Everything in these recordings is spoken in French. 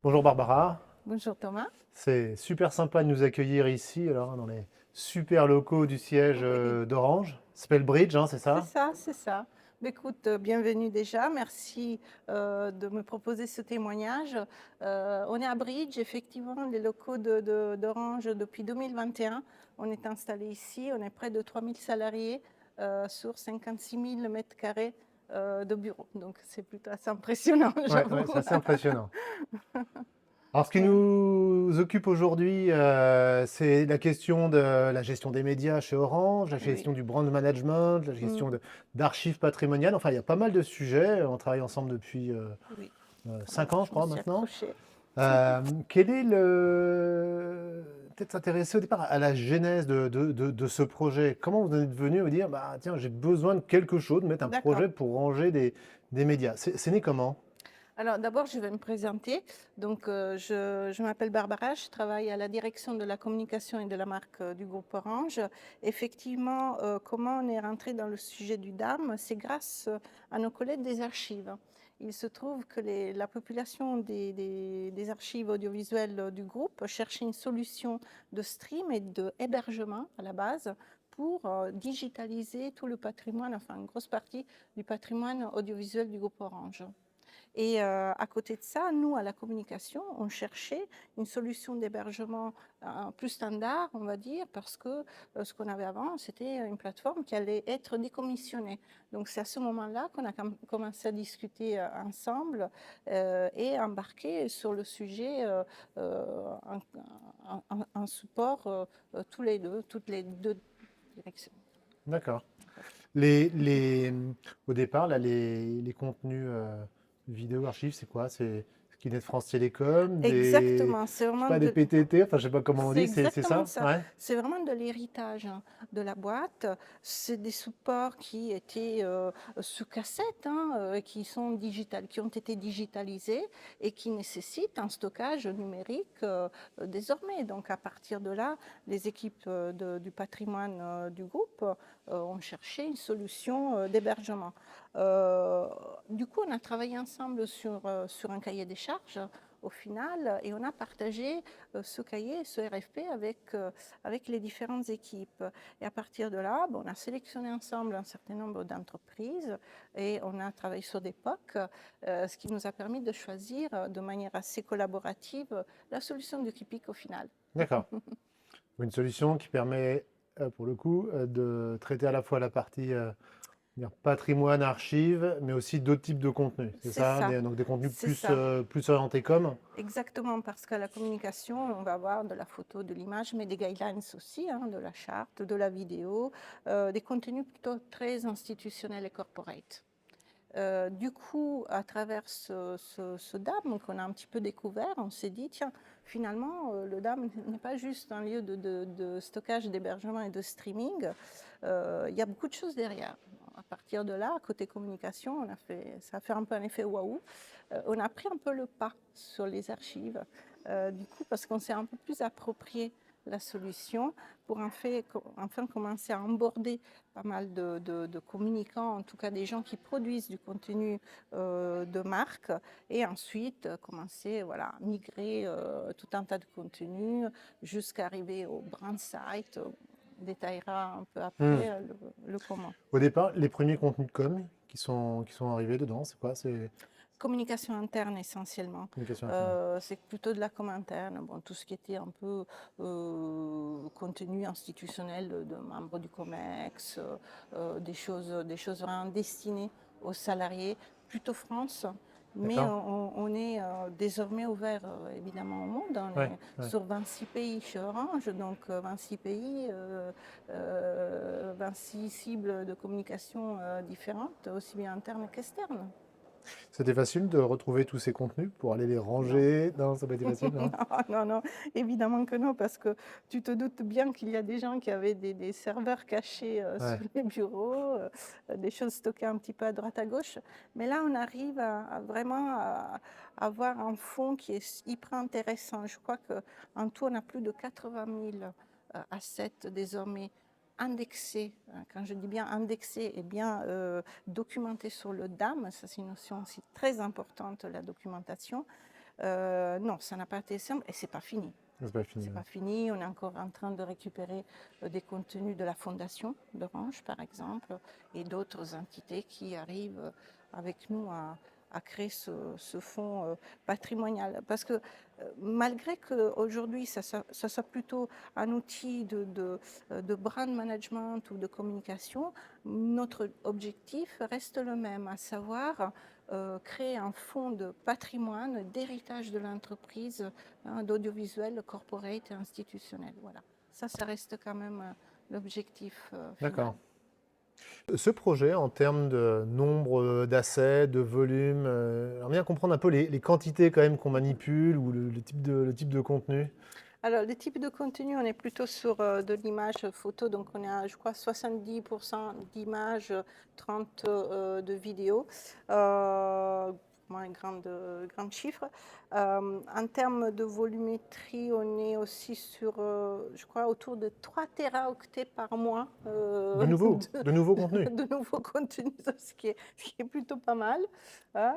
Bonjour Barbara, Bonjour Thomas. c'est super sympa de nous accueillir ici, alors dans les super locaux du siège Oui, d'Orange. Ça s'appelle Bridge, hein, c'est c'est ça? ça, c'est ça. Mais écoute, bienvenue déjà. Merci de me proposer ce témoignage. On est à Bridge, effectivement, les locaux d'Orange depuis 2021. On est installé ici, on est près de 3000 salariés sur 56 000 mètres carrés de bureaux. Donc c'est plutôt assez impressionnant, Ouais, ouais, j'avoue. c'est assez impressionnant. Alors ce qui Ouais, nous occupe aujourd'hui, c'est la question de la gestion des médias chez Orange, la oui. gestion du brand management, la Mm, gestion d'archives patrimoniales. Enfin, il y a pas mal de sujets. On travaille ensemble depuis oui, 5 ans, je je me crois, suis maintenant. accrochée. Quel est le... Peut-être s'intéresser au départ à la genèse de ce projet. Comment vous en êtes venu vous dire, bah, tiens, j'ai besoin de quelque chose, de mettre un D'accord. projet pour ranger des médias. C'est né comment? Alors d'abord, je vais me présenter. Donc, je m'appelle Barbara, je travaille à la direction de la communication et de la marque du groupe Orange. Effectivement, comment on est rentré dans le sujet du DAM? C'est grâce à nos collègues des archives. Il se trouve que la population des archives audiovisuelles du groupe cherchait une solution de stream et d'hébergement à la base pour digitaliser tout le patrimoine, enfin une grosse partie du patrimoine audiovisuel du groupe Orange. Et à côté de ça, nous, à la communication, on cherchait une solution d'hébergement plus standard, on va dire, parce que ce qu'on avait avant, c'était une plateforme qui allait être décommissionnée. Donc c'est à ce moment-là qu'on a commencé à discuter ensemble et embarquer sur le sujet en support toutes les deux directions. D'accord. Au départ, là, les contenus vidéo archives, c'est quoi? C'est ce qui naît de France Télécom, Exactement, c'est je sais vraiment pas, des de, PTT, enfin, je sais pas comment on C'est dit, c'est exactement ça? ça. Ouais. C'est vraiment de l'héritage de la boîte. C'est des supports qui étaient sous cassette, qui sont qui ont été digitalisés et qui nécessitent un stockage numérique désormais. Donc à partir de là, les équipes du patrimoine du groupe ont cherché une solution d'hébergement. Euh, du coup, on a travaillé ensemble sur un cahier des charges au final et on a partagé ce cahier, ce RFP avec les différentes équipes. Et à partir de là, on a sélectionné ensemble un certain nombre d'entreprises et on a travaillé sur des POC, ce qui nous a permis de choisir de manière assez collaborative la solution du Kipik au final. D'accord. Une solution qui permet, pour le coup, de traiter à la fois la partie dire patrimoine, archives, mais aussi d'autres types de contenus. C'est C'est ça? ça, Donc des contenus c'est ça. plus orientés com? Exactement, parce qu'à la communication, on va avoir de la photo, de l'image, mais des guidelines aussi, de la charte, de la vidéo, des contenus plutôt très institutionnels et corporate. Du coup, à travers ce DAM qu'on a un petit peu découvert, on s'est dit, tiens, finalement, le DAM n'est pas juste un lieu de stockage, d'hébergement et de streaming. Il y a beaucoup de choses derrière. À partir de là, côté communication, ça a fait un peu un effet waouh. On a pris un peu le pas sur les archives, du coup, parce qu'on s'est un peu plus approprié la solution pour enfin commencer à aborder pas mal de communicants, en tout cas des gens qui produisent du contenu de marque, et ensuite commencer voilà, à migrer tout un tas de contenus jusqu'à arriver au brand site. On détaillera un peu Hmm. après le comment. Au départ, les premiers contenus de com qui sont arrivés dedans, c'est quoi? C'est Communication interne essentiellement. communication interne. C'est plutôt de la com interne. Bon, tout ce qui était un peu contenu institutionnel de membres du COMEX, des choses vraiment destinées aux salariés, plutôt France. Mais D'accord? on est désormais ouvert évidemment au monde. On Ouais, est ouais. sur 26 pays chez Orange, donc 26 pays, 26 cibles de communication différentes, aussi bien internes qu'externes. C'était facile de retrouver tous ces contenus pour aller les Non. ranger? Non, ça n'a pas été facile, non? Non, non, non, évidemment que non, parce que tu te doutes bien qu'il y a des gens qui avaient des serveurs cachés Ouais. sous les bureaux, des choses stockées un petit peu à droite à gauche. Mais là, on arrive à vraiment avoir un fond qui est hyper intéressant. Je crois qu'en tout, on a plus de 80 000 assets désormais indexés. Quand je dis bien indexés et bien documentés sur le DAM, ça c'est une notion aussi très importante, la documentation. Non, ça n'a pas été simple et c'est pas fini. C'est pas fini. C'est Ouais. pas fini. On est encore en train de récupérer des contenus de la fondation d'Orange, par exemple, et d'autres entités qui arrivent avec nous à créer ce fonds patrimonial. Parce que malgré qu'aujourd'hui, ça soit plutôt un outil de brand management ou de communication, notre objectif reste le même, à savoir créer un fonds de patrimoine, d'héritage de l'entreprise, hein, d'audiovisuel, corporate et institutionnel. Voilà. Ça reste quand même l'objectif final. D'accord. Ce projet, en termes de nombre d'assets, de volume, j'aimerais bien comprendre un peu les quantités quand même qu'on manipule ou le type de contenu. Alors, le type de contenu, on est plutôt sur de l'image photo, donc on a, je crois, 70% d'images, 30 de vidéos. Un grand chiffre. En termes de volumétrie, on est aussi sur, je crois, autour de 3 téraoctets par mois De nouveaux contenus. de nouveaux contenus, ce qui est plutôt pas mal, hein.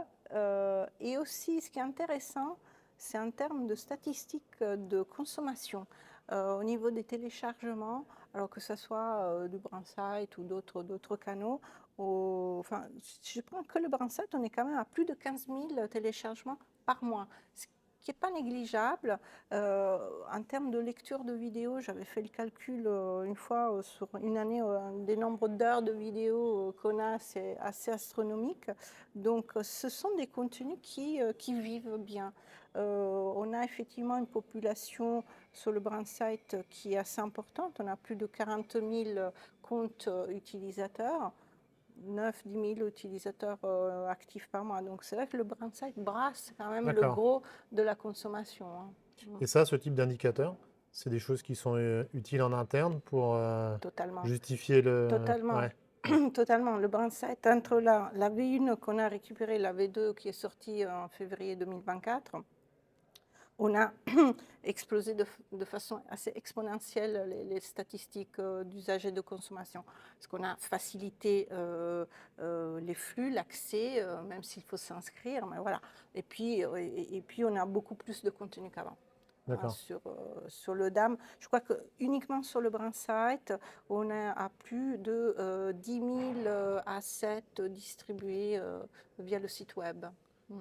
Et aussi, ce qui est intéressant, c'est en termes de statistiques de consommation. Au niveau des téléchargements, alors que ce soit du Brandsite ou d'autres canaux, enfin, si je prends que le Brandsite, on est quand même à plus de 15 000 téléchargements par mois, ce qui n'est pas négligeable. En termes de lecture de vidéos, j'avais fait le calcul une fois sur une année, des nombres d'heures de vidéos qu'on a, c'est assez astronomique. Donc, ce sont des contenus qui vivent bien. On a effectivement une population sur le Brandsite qui est assez importante. On a plus de 40 000 comptes utilisateurs, 9-10 000 utilisateurs actifs par mois. Donc c'est vrai que le Brandsite brasse quand même le gros de la consommation, hein. Et ça, ce type d'indicateur, c'est des choses qui sont utiles en interne pour Totalement. justifier le... Totalement. Ouais. Totalement. Le Brandsite, entre la V1 qu'on a récupérée, la V2 qui est sortie en février 2024, on a explosé de façon assez exponentielle les statistiques d'usage et de consommation. Parce qu'on a facilité les flux, l'accès, même s'il faut s'inscrire, mais voilà. Et puis, on a beaucoup plus de contenu qu'avant. Sur le DAM. Je crois que uniquement sur le Brandsite, on est à plus de 10 000 assets distribués via le site web.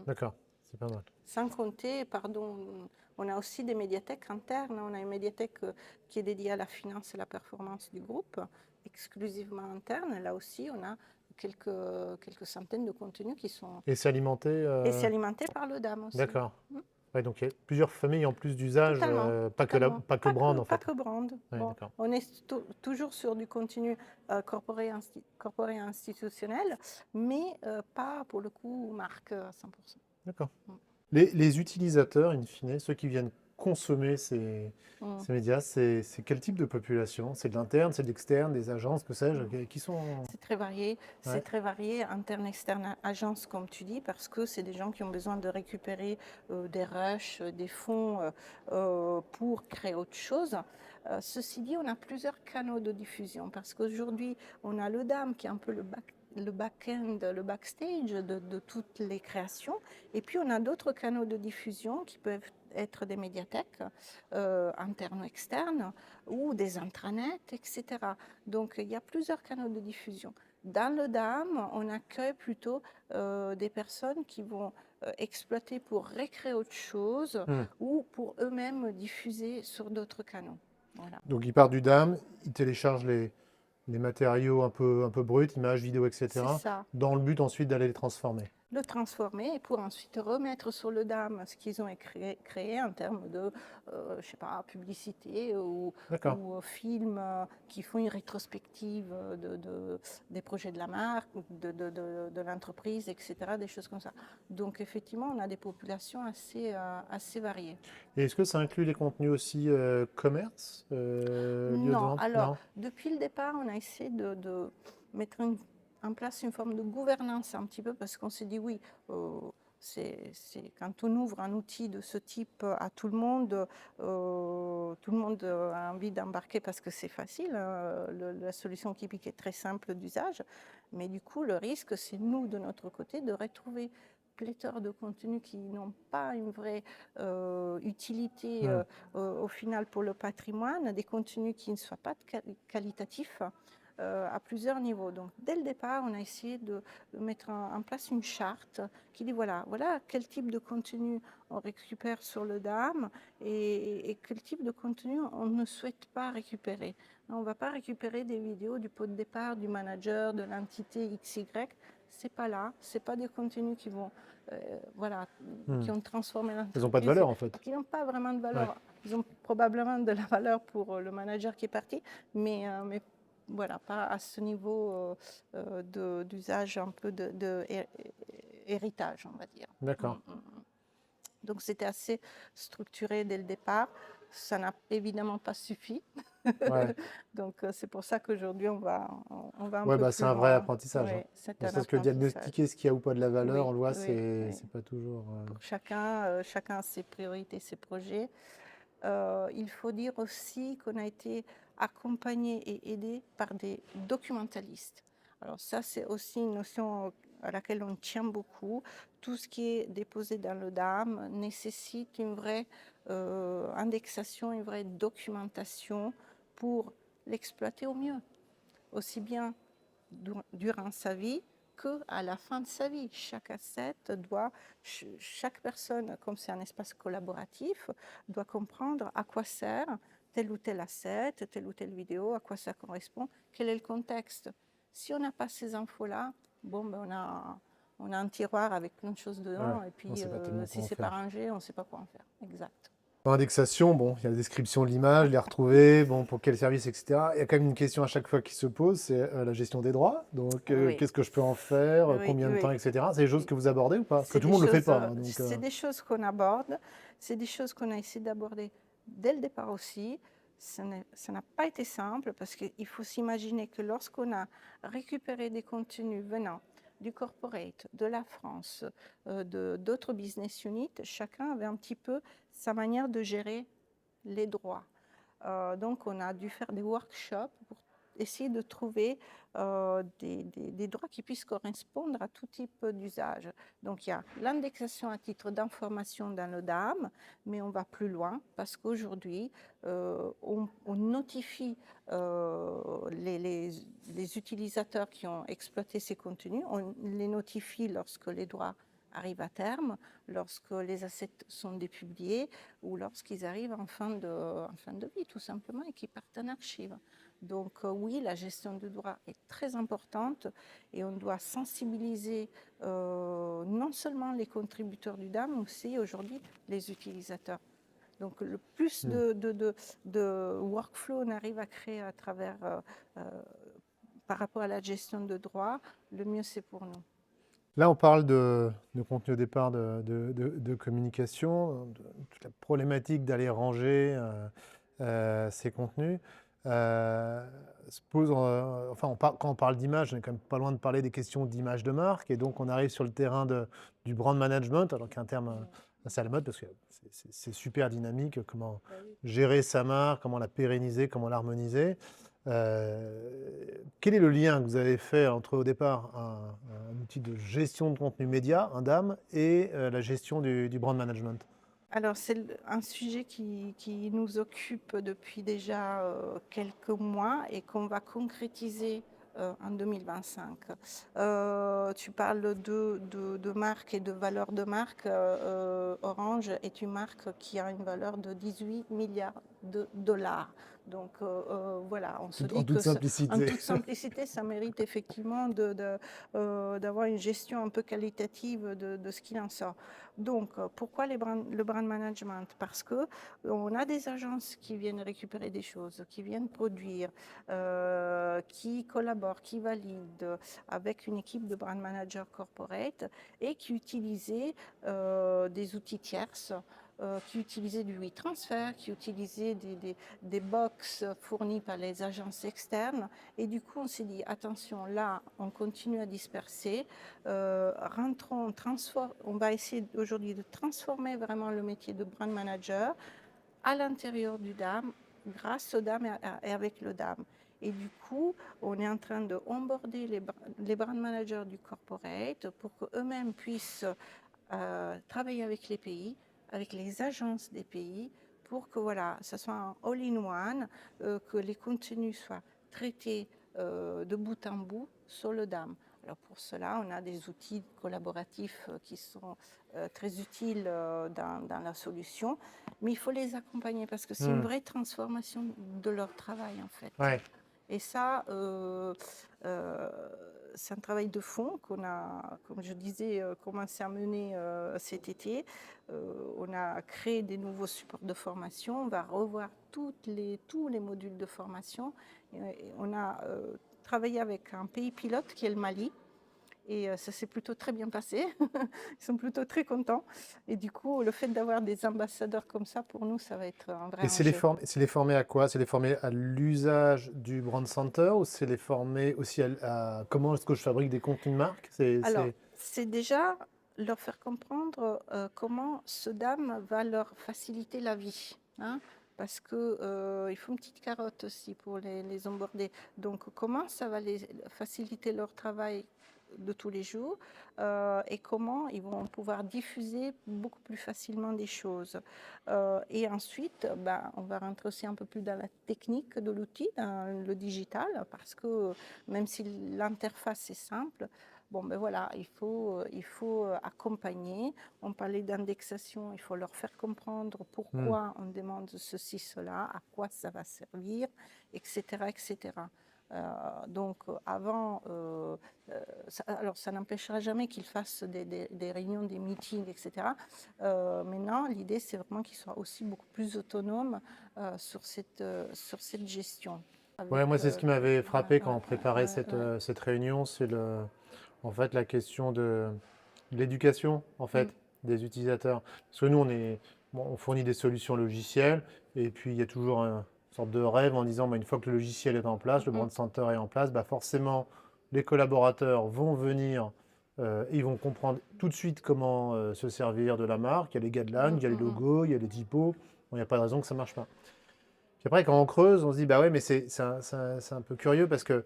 D'accord, c'est pas mal. Sans compter, pardon, on a aussi des médiathèques internes. On a une médiathèque qui est dédiée à la finance et la performance du groupe, exclusivement interne. Là aussi, on a quelques centaines de contenus qui sont... Et c'est alimenté Et c'est alimenté par le DAM aussi. D'accord. Ouais, donc il y a plusieurs familles en plus d'usage, pas que brand en fait. Pas que brand. Ouais, Bon, on est toujours sur du contenu corporé institutionnel, mais pas pour le coup marque à 100%. D'accord. Les utilisateurs, in fine, ceux qui viennent consommer ces médias, c'est quel type de population? C'est de l'interne, c'est de l'externe, des agences, que sais-je, qui sont... C'est très varié. Ouais. C'est très varié, interne, externe, agence, comme tu dis, parce que c'est des gens qui ont besoin de récupérer des rushs, des fonds pour créer autre chose. Ceci dit, on a plusieurs canaux de diffusion, parce qu'aujourd'hui, on a le DAM qui est un peu le back-end, le backstage de toutes les créations. Et puis, on a d'autres canaux de diffusion qui peuvent être des médiathèques internes ou externes ou des intranets, etc. Donc, il y a plusieurs canaux de diffusion. Dans le DAM, on accueille plutôt des personnes qui vont exploiter pour recréer autre chose ou pour eux-mêmes diffuser sur d'autres canaux. Voilà. Donc ils partent du DAM, ils téléchargent les matériaux un peu bruts, images, vidéos, etc. Dans le but ensuite d'aller les transformer. Le transformer et pour ensuite remettre sur le DAM ce qu'ils ont créé en termes de, je sais pas, publicité ou films qui font une rétrospective des projets de la marque, de l'entreprise, etc., des choses comme ça. Donc effectivement, on a des populations assez variées. Et est-ce que ça inclut les contenus aussi commerce, lieu de Non, vente? alors depuis le départ, on a essayé de mettre en place une forme de gouvernance un petit peu parce qu'on s'est dit oui, c'est quand on ouvre un outil de ce type à tout le monde a envie d'embarquer parce que c'est facile, la solution Keepic est très simple d'usage, mais du coup le risque c'est nous de notre côté de retrouver pléthore de contenus qui n'ont pas une vraie utilité au final pour le patrimoine, des contenus qui ne soient pas qualitatifs à plusieurs niveaux. Donc dès le départ, on a essayé de mettre en place une charte qui dit voilà quel type de contenu on récupère sur le DAM et quel type de contenu on ne souhaite pas récupérer. On ne va pas récupérer des vidéos du pot de départ, du manager, de l'entité XY. C'est pas là, c'est pas des contenus qui vont, qui ont transformé l'entreprise. Ils n'ont pas de valeur en fait. Qui n'ont pas vraiment de valeur. Ouais. Ils ont probablement de la valeur pour le manager qui est parti, mais voilà, pas à ce niveau d'usage un peu de héritage, on va dire. D'accord. Donc c'était assez structuré dès le départ. Ça n'a évidemment pas suffi. Ouais. Donc c'est pour ça qu'aujourd'hui on va un Ouais, peu bah, plus c'est un vrai loin. apprentissage. Ouais, c'est Ne un serait-ce que apprentissage. diagnostiquer ce qu'il y a ou pas de la valeur, Oui, on le voit, oui, c'est oui. pas toujours. Pour chacun a ses priorités, ses projets. Il faut dire aussi qu'on a été accompagné et aidé par des documentalistes. Alors ça, c'est aussi une notion à laquelle on tient beaucoup. Tout ce qui est déposé dans le DAM nécessite une vraie indexation, une vraie documentation pour l'exploiter au mieux, aussi bien durant sa vie qu'à la fin de sa vie. Chaque asset doit, chaque personne, comme c'est un espace collaboratif, doit comprendre à quoi sert tel ou tel asset, telle ou telle vidéo, à quoi ça correspond, quel est le contexte. Si on n'a pas ces infos-là, bon, ben on a un tiroir avec plein de choses dedans, Ouais, et puis on sait pas tellement si comment c'est pas faire. rangé, on ne sait pas quoi en faire. Exact. Dans l'indexation, bon, il y a la description de l'image, les retrouver, bon, pour quel service, etc. Il y a quand même une question à chaque fois qui se pose, c'est la gestion des droits. Donc, Oui. qu'est-ce que je peux en faire, Oui, combien de oui. temps, etc. C'est des choses que vous abordez ou pas? Parce que C'est tout le des monde ne le fait choses, pas, hein, donc, c'est des choses qu'on aborde, c'est des choses qu'on a essayé d'aborder dès le départ aussi. Ça n'a pas été simple parce qu'il faut s'imaginer que lorsqu'on a récupéré des contenus venant du corporate, de la France, d'autres business units, chacun avait un petit peu sa manière de gérer les droits. Donc on a dû faire des workshops pour essayer de trouver des droits qui puissent correspondre à tout type d'usage. Donc il y a l'indexation à titre d'information dans le DAM, mais on va plus loin parce qu'aujourd'hui, on notifie les utilisateurs qui ont exploité ces contenus, on les notifie lorsque les droits arrivent à terme, lorsque les assets sont dépubliés ou lorsqu'ils arrivent en fin de vie, tout simplement, et qu'ils partent en archive. Donc oui, la gestion du droit est très importante et on doit sensibiliser non seulement les contributeurs du DAM, mais aussi aujourd'hui les utilisateurs. Donc le plus de workflow on arrive à créer à travers, par rapport à la gestion de droit, le mieux c'est pour nous. Là, on parle de contenu au départ de communication, de toute la problématique d'aller ranger ces contenus. Se pose, enfin, quand on parle d'image, on est quand même pas loin de parler des questions d'image de marque. Et donc, on arrive sur le terrain du brand management, alors qu'un terme assez à la mode, parce que c'est super dynamique, comment gérer sa marque, comment la pérenniser, comment l'harmoniser. Quel est le lien que vous avez fait entre au départ un outil de gestion de contenu média, un DAM, et la gestion du brand management? Alors, c'est un sujet qui nous occupe depuis déjà quelques mois et qu'on va concrétiser en 2025. Tu parles de marque et de valeur de marque. Orange est une marque qui a une valeur de 18 milliards de dollars. Donc voilà, on se dit En toute que simplicité. en toute simplicité, ça mérite effectivement d'avoir une gestion un peu qualitative de ce qu'il en sort. Donc pourquoi le brand management? Parce qu'on a des agences qui viennent récupérer des choses, qui viennent produire, qui collaborent, qui valident avec une équipe de brand manager corporate et qui utilisaient des outils tierces, qui utilisaient du WeTransfer, qui utilisaient des box fournis par les agences externes. Et du coup, on s'est dit, attention, là, on continue à disperser. Rentrons, on va essayer aujourd'hui de transformer vraiment le métier de brand manager à l'intérieur du DAM, grâce au DAM et avec le DAM. Et du coup, on est en train de onboarder les brand managers du corporate pour qu'eux-mêmes puissent travailler avec les pays, avec les agences des pays, pour que voilà, ça soit un all-in-one, que les contenus soient traités de bout en bout sur le DAM. Alors pour cela, on a des outils collaboratifs qui sont très utiles dans la solution, mais il faut les accompagner parce que c'est une vraie transformation de leur travail en fait. Ouais. Et ça, c'est un travail de fond qu'on a, comme je disais, commencé à mener cet été. On a créé des nouveaux supports de formation. On va revoir tous les modules de formation. Et on a travaillé avec un pays pilote qui est le Mali. Et ça s'est plutôt très bien passé. Ils sont plutôt très contents. Et du coup, le fait d'avoir des ambassadeurs comme ça, pour nous, ça va être un vrai Et enjeu. c'est les former à quoi? C'est les former à l'usage du brand center ou c'est les former aussi à comment est-ce que je fabrique des contenus de marque? Alors, c'est déjà leur faire comprendre comment ce DAM va leur faciliter la vie, hein, parce que il faut une petite carotte aussi pour les onboarder. Donc, comment ça va les faciliter leur travail de tous les jours et comment ils vont pouvoir diffuser beaucoup plus facilement des choses. Et ensuite, ben, on va rentrer aussi un peu plus dans la technique de l'outil, dans le digital, parce que même si l'interface est simple, bon, ben voilà, il faut accompagner. On parlait d'indexation, il faut leur faire comprendre pourquoi on demande ceci, cela, à quoi ça va servir, etc., etc. Donc, avant, alors ça n'empêchera jamais qu'ils fassent des réunions, des meetings, etc. Maintenant, l'idée, c'est vraiment qu'ils soient aussi beaucoup plus autonomes sur cette gestion. Ouais, Avec, moi, c'est ce qui m'avait frappé quand on préparait ouais. cette réunion, c'est en fait, la question de l'éducation, en Mm, fait, des utilisateurs. Parce que nous, on fournit des solutions logicielles, et puis il y a toujours une sorte de rêve en disant, bah, une fois que le logiciel est en place, le mm, brand center est en place, bah, forcément, les collaborateurs vont venir, ils vont comprendre tout de suite comment se servir de la marque. Il y a les guidelines, il y a les mm. logos, il y a les typos. Bon, il n'y a pas de raison que ça ne marche pas. Puis après, quand on creuse, on se dit, bah ouais, mais c'est un peu curieux parce que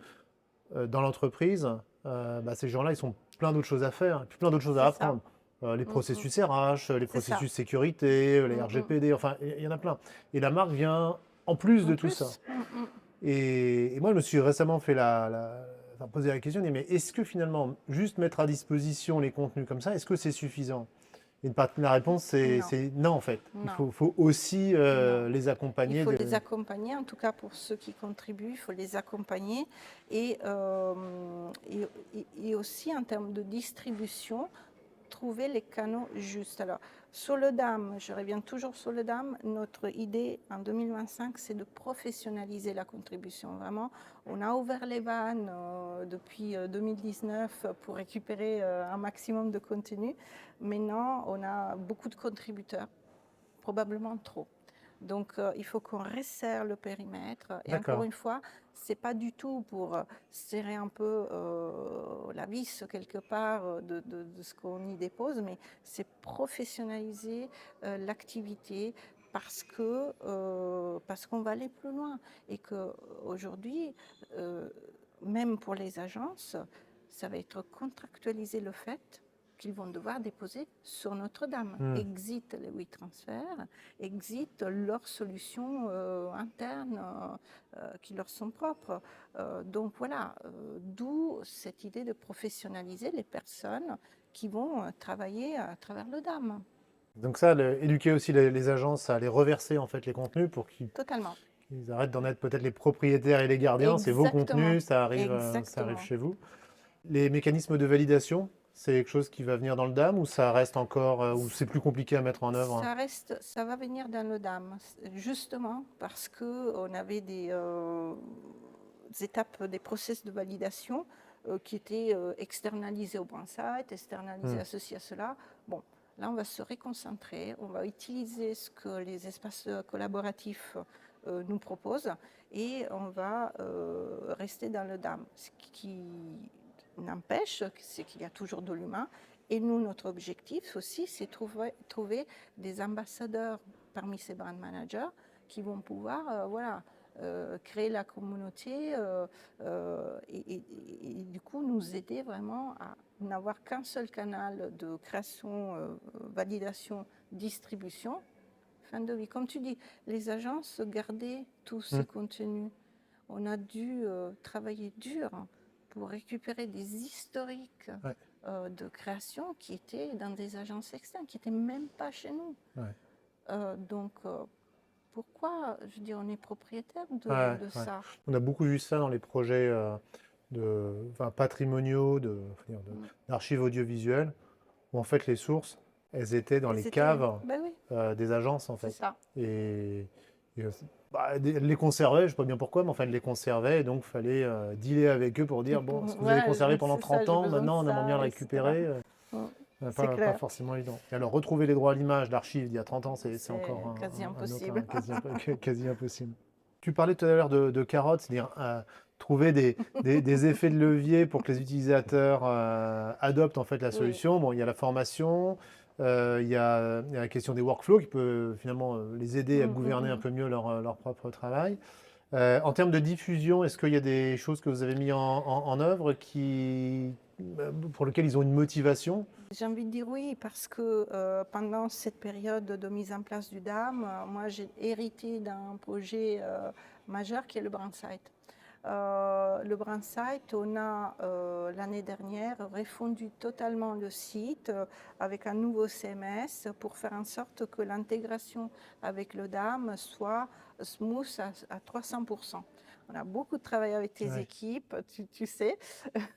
dans l'entreprise, bah, ces gens-là, ils ont plein d'autres choses à faire, et puis plein d'autres choses à C'est ça. apprendre. Les Mm, mm. processus RH, les C'est ça. processus sécurité, les Mm, mm. RGPD, enfin, il y en a plein. Et la marque vient en plus En de tout ça. plus, mm. Et moi, je me suis récemment fait enfin, poser la question, mais est-ce que finalement, juste mettre à disposition les contenus comme ça, est-ce que c'est suffisant? Et la réponse, Non, c'est non, en fait. Il non, faut aussi non. les Il accompagner faut les accompagner, en tout cas pour ceux qui contribuent, il faut les accompagner. Et, et aussi en termes de distribution, trouver les canaux justes. Alors, sur le DAM, je reviens toujours sur le DAM, notre idée en 2025, c'est de professionnaliser la contribution. Vraiment, on a ouvert les vannes depuis 2019 pour récupérer un maximum de contenu. Maintenant, on a beaucoup de contributeurs, probablement trop. Donc, il faut qu'on resserre le périmètre. Et encore D'accord. une fois, ce n'est pas du tout pour serrer un peu la vis quelque part de ce qu'on y dépose, mais c'est professionnaliser l'activité parce qu'on va aller plus loin. Et qu'aujourd'hui, même pour les agences, ça va être contractualiser le fait qu'ils vont devoir déposer sur Notre-Dame. Exit les WeTransfer, exit leurs solutions internes qui leur sont propres. Donc voilà, d'où cette idée de professionnaliser les personnes qui vont travailler à travers le DAM. Donc ça, éduquer aussi les agences à les reverser en fait les contenus pour qu'ils Totalement. arrêtent d'en être peut-être les propriétaires et les gardiens. C'est vos Exactement. contenus, ça arrive Exactement. chez vous. Les mécanismes de validation, c'est quelque chose qui va venir dans le DAM ou ça reste encore, ou c'est plus compliqué à mettre en œuvre? Ça va venir dans le DAM, justement parce qu'on avait des étapes, des process de validation qui étaient externalisés au Bransite, externalisés à ceci, à cela. Bon, là, on va se réconcentrer, on va utiliser ce que les espaces collaboratifs nous proposent et on va rester dans le DAM. Ce qui n'empêche, c'est qu'il y a toujours de l'humain. Et nous, notre objectif aussi, c'est trouver des ambassadeurs parmi ces brand managers qui vont pouvoir voilà, créer la communauté et du coup nous aider vraiment à n'avoir qu'un seul canal de création, validation, distribution, fin de vie. Comme tu dis, les agences gardaient tous Mm. ces contenus. On a dû travailler dur pour récupérer des historiques Ouais. de création qui étaient dans des agences externes, qui n'étaient même pas chez nous. Ouais. Donc, pourquoi, je dis, on est propriétaire Ouais, de ouais. ça? On a beaucoup vu ça dans les projets patrimoniaux, Mm. d'archives audiovisuelles, où en fait les sources, elles étaient dans Et les c'était, caves ben oui, des agences en c'est fait. ça. Et, elles les conservaient, je ne sais pas bien pourquoi, mais enfin elles les conservaient, et donc il fallait dealer avec eux pour dire, bon, ce que vous avez Ouais, conservé pendant c'est ça, 30 j'ai ans, besoin de maintenant on aimerait bien le ça, etc. récupérer. Mm. C'est Pas clair, forcément évident. Et alors retrouver les droits à l'image d'archives d'il y a 30 ans, c'est encore c'est quasi un autre, impossible. quasi impossible. Tu parlais tout à l'heure de carottes, c'est-à-dire trouver des effets de levier pour que les utilisateurs adoptent en fait la Oui. solution. Bon, il y a la formation, il y a la question des workflows qui peut finalement les aider à gouverner un peu mieux leur propre travail. En termes de diffusion, est-ce qu'il y a des choses que vous avez mis en œuvre pour lesquelles ils ont une motivation? J'ai envie de dire oui, parce que pendant cette période de mise en place du DAM, moi j'ai hérité d'un projet majeur qui est le Brandsite. Le Brandsite, on a l'année dernière refondu totalement le site avec un nouveau CMS pour faire en sorte que l'intégration avec le DAM soit smooth à 300%. On a beaucoup de travail avec tes Ouais. équipes, tu sais,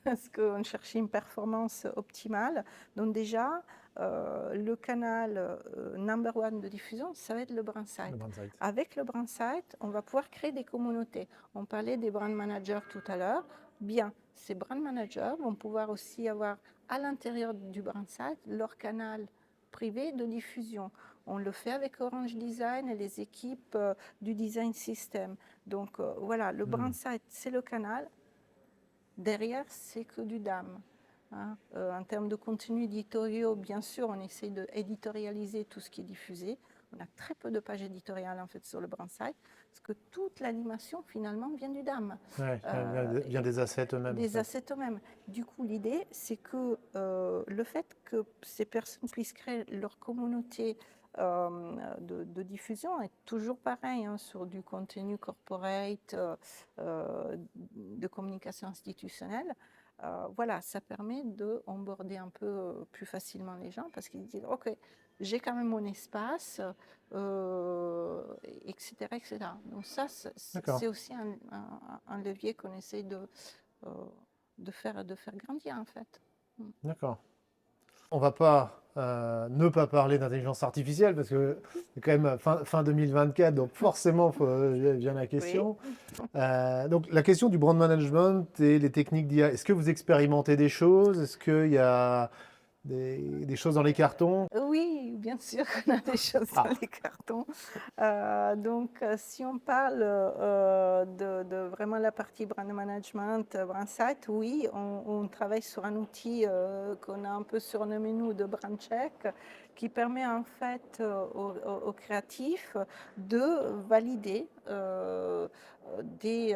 parce qu'on cherchait une performance optimale. Donc déjà, le canal number one de diffusion, ça va être le Brandsite. Le Brandsite. Avec le Brandsite, on va pouvoir créer des communautés. On parlait des brand managers tout à l'heure. Bien, ces brand managers vont pouvoir aussi avoir à l'intérieur du Brandsite leur canal privé de diffusion. On le fait avec Orange Design et les équipes du Design System. Donc voilà, le Brandsite, c'est le canal. Derrière, c'est que du DAM. Hein. En termes de contenu éditoriaux, bien sûr, on essaie d'éditorialiser tout ce qui est diffusé. On a très peu de pages éditoriales en fait sur le Brandsite, parce que toute l'animation finalement vient du DAM. Ouais, vient des assets eux-mêmes. Des en fait. assets eux-mêmes. Du coup, l'idée, c'est que le fait que ces personnes puissent créer leur communauté de diffusion est toujours pareil hein, sur du contenu corporate, de communication institutionnelle. Voilà, ça permet de onboarder un peu plus facilement les gens parce qu'ils disent OK, j'ai quand même mon espace, etc., etc. Donc ça, D'accord, c'est aussi un levier qu'on essaie euh, de faire grandir en fait. d'accord. On va pas ne pas parler d'intelligence artificielle parce que c'est quand même fin 2024, donc forcément vient la Oui. question. Donc la question du brand management et les techniques d'IA, est-ce que vous expérimentez des choses? Est-ce qu'il y a des choses dans les cartons? Oui, bien sûr qu'on a des choses dans les cartons. Donc, si on parle de vraiment la partie brand management, Brandsite, oui, on travaille sur un outil qu'on a un peu surnommé nous de brand check, qui permet en fait aux créatifs de valider des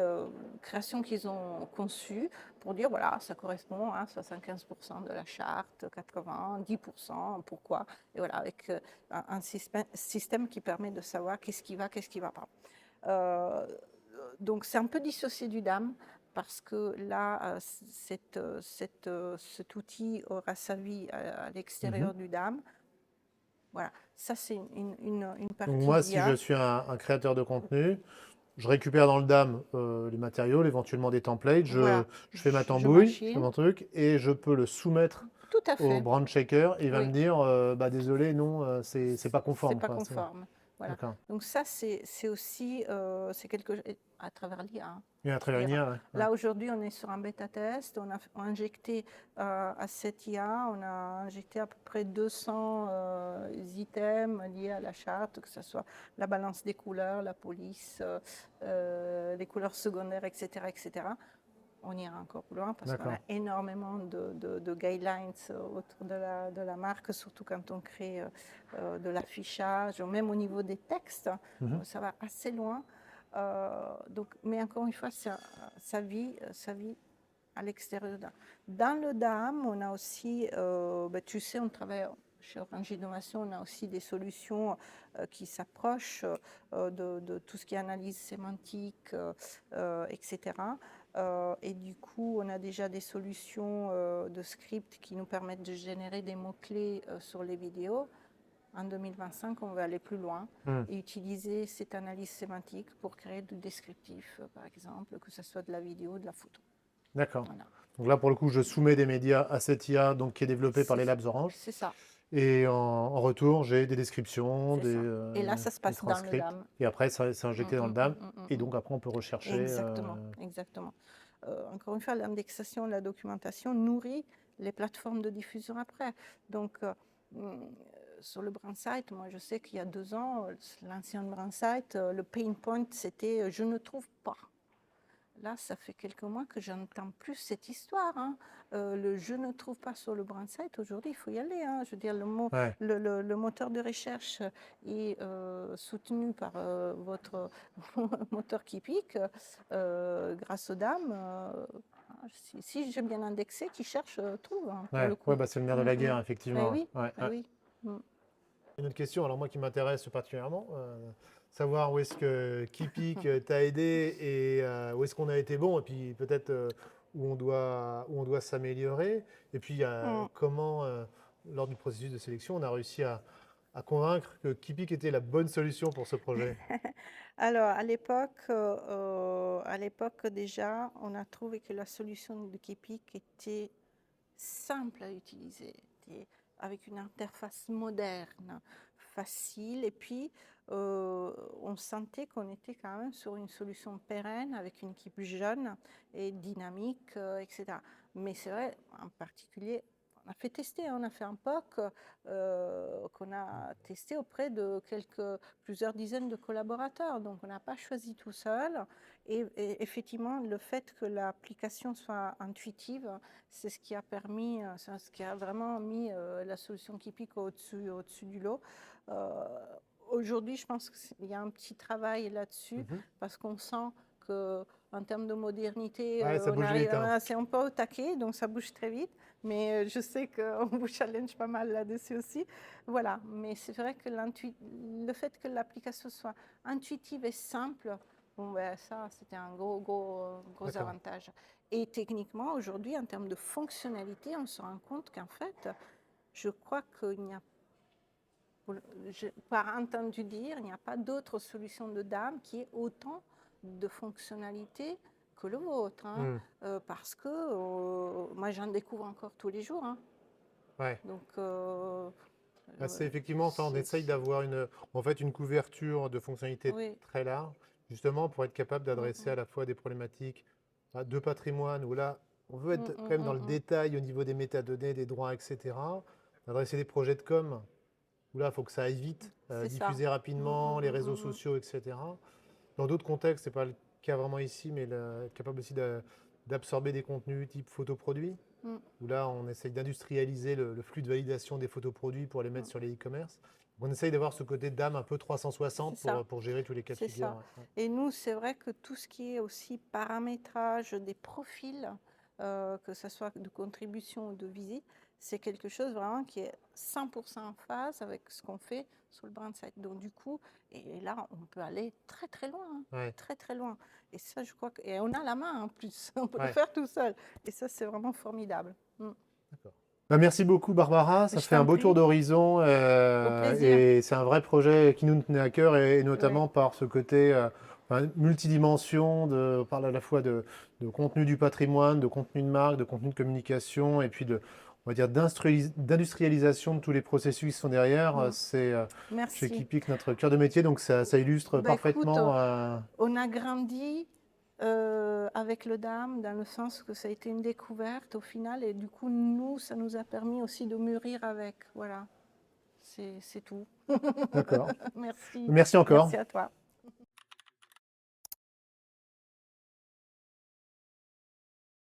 créations qu'ils ont conçues pour dire voilà, ça correspond à 75% de la charte, 80, 10%, pourquoi? Et voilà, avec un système qui permet de savoir qu'est-ce qui va pas. Donc c'est un peu dissocié du DAM parce que là, cet outil aura sa vie à l'extérieur du DAM. Voilà, ça c'est une Donc partie moi, si je d'IA. suis un créateur de contenu, je récupère dans le DAM les matériaux, éventuellement des templates, Voilà, je fais ma je tambouille, je fais machine. mon truc, et je peux le soumettre Tout à au fait, brand checker et il va me oui. dire bah désolé, non, c'est pas C'est conforme, pas quoi. conforme. Voilà. D'accord. Donc ça, c'est aussi c'est quelque à travers l'IA. Hein, Et à travers une d'ailleurs. IA, ouais. Là, aujourd'hui, on est sur un bêta test. On a injecté à cette IA, on a injecté à peu près 200 items liés à la charte, que ce soit la balance des couleurs, la police, les couleurs secondaires, etc., etc. On ira encore plus loin parce qu'on a D'accord. énormément de guidelines autour de la marque, surtout quand on crée de l'affichage, même au niveau des textes, ça va assez loin. Donc, mais encore une fois, ça vit à l'extérieur. Dans le DAM, on a aussi, tu sais, on travaille chez Orange Innovation, on a aussi des solutions qui s'approchent de tout ce qui est analyse sémantique, etc. Et du coup, on a déjà des solutions de script qui nous permettent de générer des mots-clés sur les vidéos. En 2025, on va aller plus loin et utiliser cette analyse sémantique pour créer du descriptif, par exemple, que ce soit de la vidéo, de la photo. D'accord. Voilà. Donc là, pour le coup, je soumets des médias à cette IA donc, qui est développée par les Labs Orange. C'est ça. Et en retour, j'ai des descriptions, C'est ça. Et là, ça se des passe dans le transcripts. DAM. Et après, c'est injecté dans le DAM. Et donc, après, on peut rechercher. Exactement, exactement. Encore une fois, l'indexation, la documentation nourrit les plateformes de diffusion après. Donc, sur le Brandsite, moi, je sais qu'il y a 2 ans, l'ancien Brandsite, le pain point, c'était je ne trouve pas. Là, ça fait quelques mois que j'entends plus cette histoire. Hein. Le je ne trouve pas sur le Brandsite, aujourd'hui, il faut y aller. Hein. Je veux dire, Ouais. le moteur de recherche est soutenu par votre moteur qui pique grâce aux dames. Si j'ai bien indexé, qui cherche, trouve, hein, pour le coup. Ouais, bah, c'est le nerf de la guerre, effectivement. Oui, Ouais, ouais. oui. Une autre question, alors moi qui m'intéresse particulièrement, savoir où est-ce que Kipik t'a aidé et où est-ce qu'on a été bon, et puis peut-être où on doit s'améliorer. Et puis comment, lors du processus de sélection, on a réussi à convaincre que Kipik était la bonne solution pour ce projet. Alors, à l'époque déjà, on a trouvé que la solution de Kipik était simple à utiliser, avec une interface moderne, facile, et puis on sentait qu'on était quand même sur une solution pérenne avec une équipe jeune et dynamique, etc. Mais c'est vrai, en particulier, on a fait tester, on a fait un POC qu'on a testé auprès de plusieurs dizaines de collaborateurs. Donc, on n'a pas choisi tout seul. Et effectivement, le fait que l'application soit intuitive, c'est ce qui a permis, c'est ce qui a vraiment mis la solution Kipik au-dessus du lot. Aujourd'hui, je pense qu'il y a un petit travail là-dessus parce qu'on sent qu'en termes de modernité, Ça on bouge arrive, vite, hein. c'est un peu au taquet, donc ça bouge très vite. Mais je sais qu'on vous challenge pas mal là-dessus aussi. Voilà, mais c'est vrai que le fait que l'application soit intuitive et simple, bon, ben, ça, c'était un gros avantage. Et techniquement, aujourd'hui, en termes de fonctionnalité, on se rend compte qu'en fait, je crois qu'il n'y a, par entendu dire, il n'y a pas d'autre solution de DAM qui ait autant de fonctionnalités que le vôtre. Hein, parce que moi, j'en découvre encore tous les jours. Hein. Ouais. Donc, C'est effectivement, enfin, on essaye d'avoir une couverture de fonctionnalités très large, justement pour être capable d'adresser à la fois des problématiques de patrimoine, où là, on veut être quand même dans le détail au niveau des métadonnées, des droits, etc. D'adresser des projets de com, où là, il faut que ça aille vite, diffuser rapidement, les réseaux sociaux, etc. Dans d'autres contextes, ce n'est pas le cas vraiment ici, mais être capable aussi d'absorber des contenus type photoproduits, où là, on essaye d'industrialiser le flux de validation des photoproduits pour les mettre sur les e-commerce. On essaye d'avoir ce côté d'âme un peu 360 pour gérer tous les cas de figure. Et nous, c'est vrai que tout ce qui est aussi paramétrage des profils, que ce soit de contribution ou de visite, c'est quelque chose vraiment qui est 100% en phase avec ce qu'on fait sur le Brandsite. Donc du coup, et là, on peut aller très très loin, hein, très très loin. Et ça, je crois et on a la main en plus, on peut le faire tout seul. Et ça, c'est vraiment formidable. D'accord. Merci beaucoup Barbara, ça fait un beau tour d'horizon et c'est un vrai projet qui nous tenait à cœur et notamment par ce côté multidimension, on parle à la fois de contenu du patrimoine, de contenu de marque, de contenu de communication et puis on va dire d'industrialisation de tous les processus qui sont derrière. C'est chez Kipik notre cœur de métier, donc ça illustre parfaitement. Écoute, on a grandi avec le DAM, dans le sens que ça a été une découverte au final, et du coup, nous, ça nous a permis aussi de mûrir avec. Voilà, c'est tout. D'accord. Merci. Merci encore. Merci à toi.